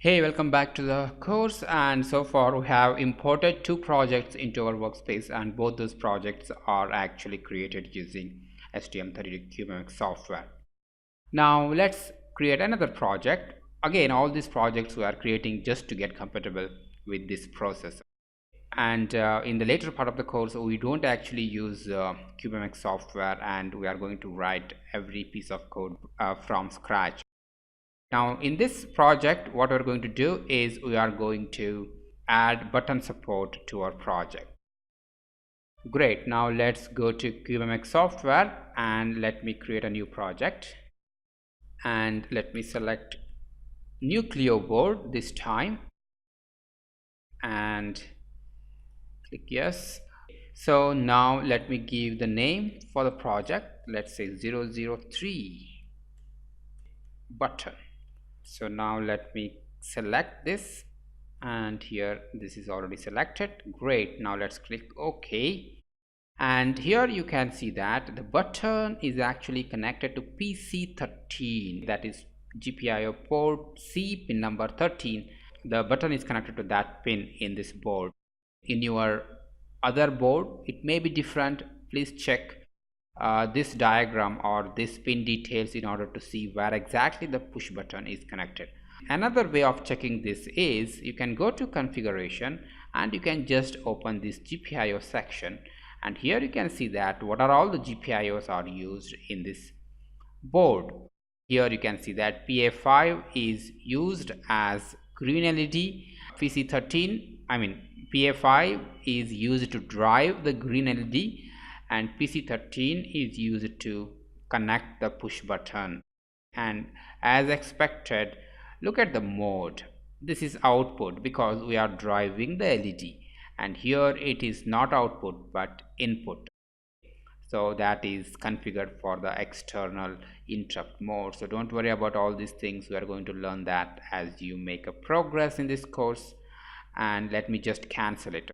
Hey, welcome back to the course. And so far we have imported two projects into our workspace, and both those projects are actually created using STM32 CubeMX software. Now let's create another project. Again, all these projects we are creating just to get compatible with this process. And in the later part of the course, we don't actually use CubeMX software, and we are going to write every piece of code from scratch. Now in this project, what we're going to do is we are going to add button support to our project. Great. Now let's go to CubeMX software and let me create a new project, and let me select Nucleo board this time and click yes. So now let me give the name for the project. Let's say 003 button. So now let me select this, and here this is already selected. Great. Now let's click OK, and here you can see that the button is actually connected to PC13, that is GPIO port C pin number 13. The button is connected to that pin in this board. In your other board it may be different. Please check this diagram or this pin details in order to see where exactly the push button is connected. Another way of checking this is you can go to configuration and you can just open this GPIO section, and here you can see that what are all the GPIOs are used in this board. Here you can see that PA5 is used as green LED, PA5 is used to drive the green LED, and PC13 is used to connect the push button. And as expected, look at the mode. This is output because we are driving the LED, and here it is not output but input. So that is configured for the external interrupt mode. So don't worry about all these things. We are going to learn that as you make a progress in this course. And let me just cancel it.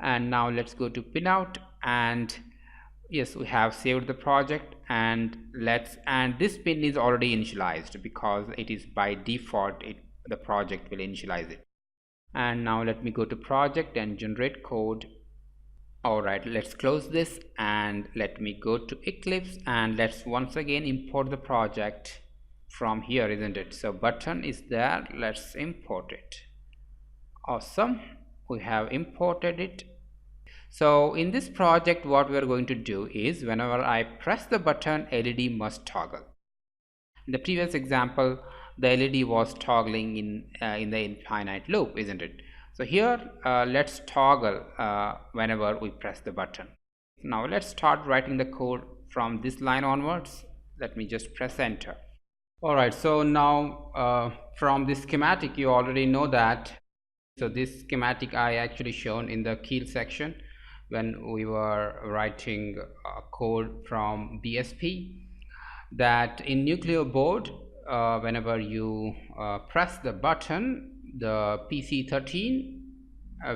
And now let's go to pinout, and yes, we have saved the project, and this pin is already initialized because it is by default the project will initialize it. And now let me go to project and generate code. Alright, let's close this and let me go to Eclipse, and let's once again import the project from here, isn't it? So button is there, let's import it. Awesome, we have imported it. So in this project what we are going to do is whenever I press the button, LED must toggle. In the previous example the LED was toggling in the infinite loop, isn't it? So here let's toggle whenever we press the button. Now let's start writing the code from this line onwards. Let me just press enter. Alright, so now from this schematic you already know that. So this schematic I actually shown in the Kiel section when we were writing code from BSP, that in Nucleo board whenever you press the button, the PC13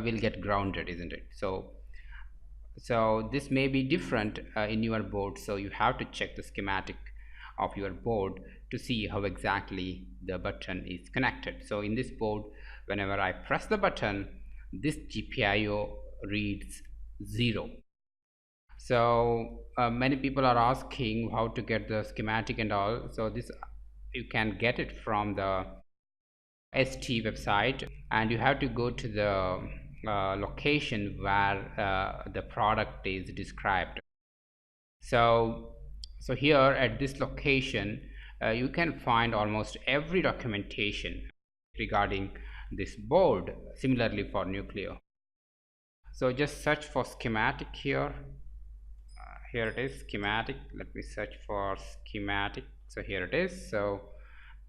will get grounded, isn't it? So this may be different in your board, so you have to check the schematic of your board to see how exactly the button is connected. So in this board, whenever I press the button, this GPIO reads 0. So many people are asking how to get the schematic and all. So this you can get it from the ST website, and you have to go to the location where the product is described. So here at this location you can find almost every documentation regarding this board, similarly for Nucleo. So just search for schematic here. Here it is, schematic. Let me search for schematic. So here it is. So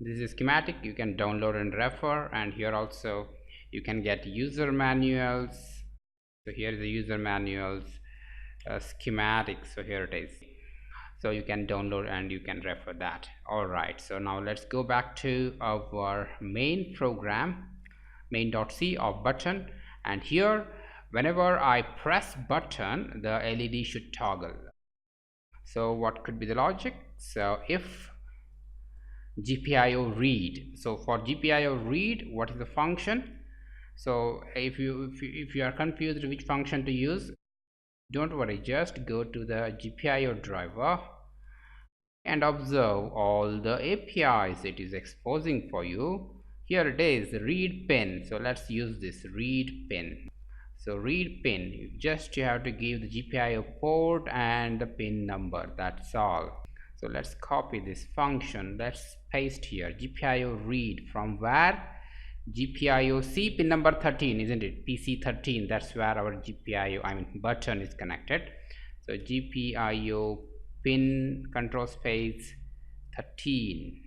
this is schematic, you can download and refer, and here also you can get user manuals. So here is the user manuals, schematic. So here it is, so you can download and you can refer that. Alright, so now let's go back to our main program, main.c of button, and here whenever I press button the LED should toggle. So what could be the logic? So if GPIO read. So for GPIO read, what is the function? So if you are confused which function to use, don't worry, just go to the GPIO driver and observe all the APIs it is exposing for you. Here it is, read pin. So let's use this read pin. So read pin, you have to give the GPIO port and the pin number, that's all. So let's copy this function, let's paste here GPIO read from where? GPIO C pin number 13, isn't it? PC13, that's where our GPIO button is connected. So GPIO pin control space 13.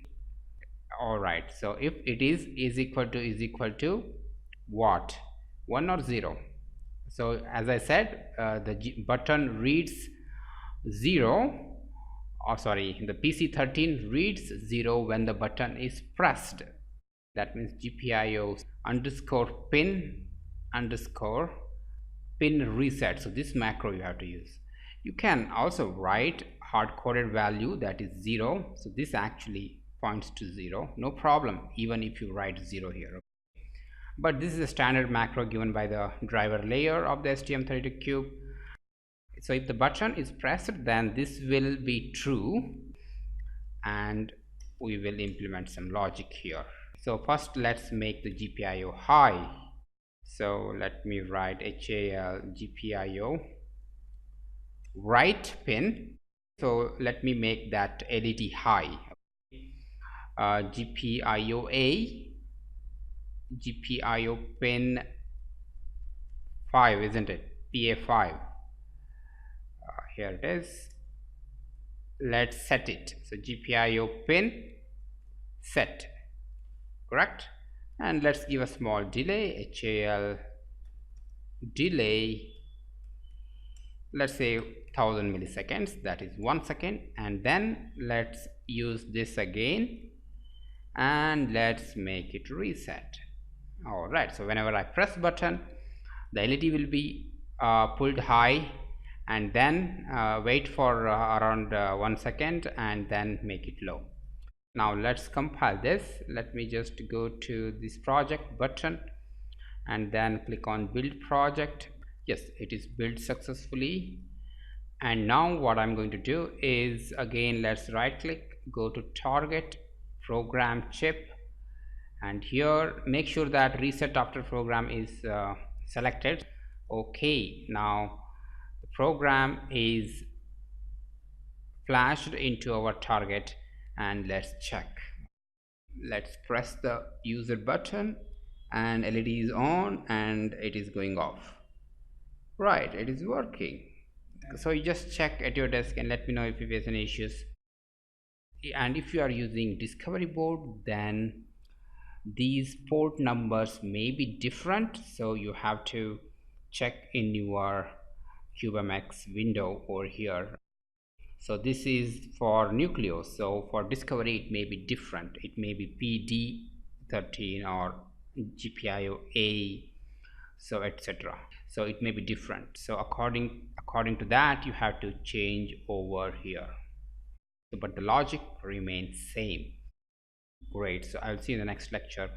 All right, so if it is equal to what, 1 or 0? So as I said, the button reads 0, or sorry, the PC13 reads 0 when the button is pressed. That means GPIO underscore pin reset. So this macro you have to use. You can also write hard-coded value that is 0. So this actually points to 0, no problem, even if you write 0 here. But this is a standard macro given by the driver layer of the STM32Cube. So if the button is pressed, then this will be true, and we will implement some logic here. So first let's make the GPIO high. So let me write HAL GPIO write pin. So let me make that LED high. GPIO A, GPIO pin 5, isn't it? PA5. Here it is. Let's set it. So GPIO pin set, correct? And let's give a small delay, HAL delay, let's say 1000 milliseconds, that is 1 second. And then let's use this again and let's make it reset. All right, so whenever I press button, the LED will be pulled high, and then wait for around 1 second and then make it low. Now let's compile this. Let me just go to this project button and then click on build project. Yes, it is built successfully. And now what I'm going to do is, again, let's right click, go to target, program chip, and here make sure that reset after program is selected. Okay, now the program is flashed into our target, and let's check. Let's press the user button and LED is on and it is going off. Right, it is working. So you just check at your desk and let me know if you face any issues. And if you are using discovery board, then these port numbers may be different, so you have to check in your CubeMX window over here. So this is for Nucleus, so for discovery it may be different. It may be PD13 or GPIO A, so etc. So it may be different. So according to that, you have to change over here. But the logic remains same. Great. So I'll see you in the next lecture.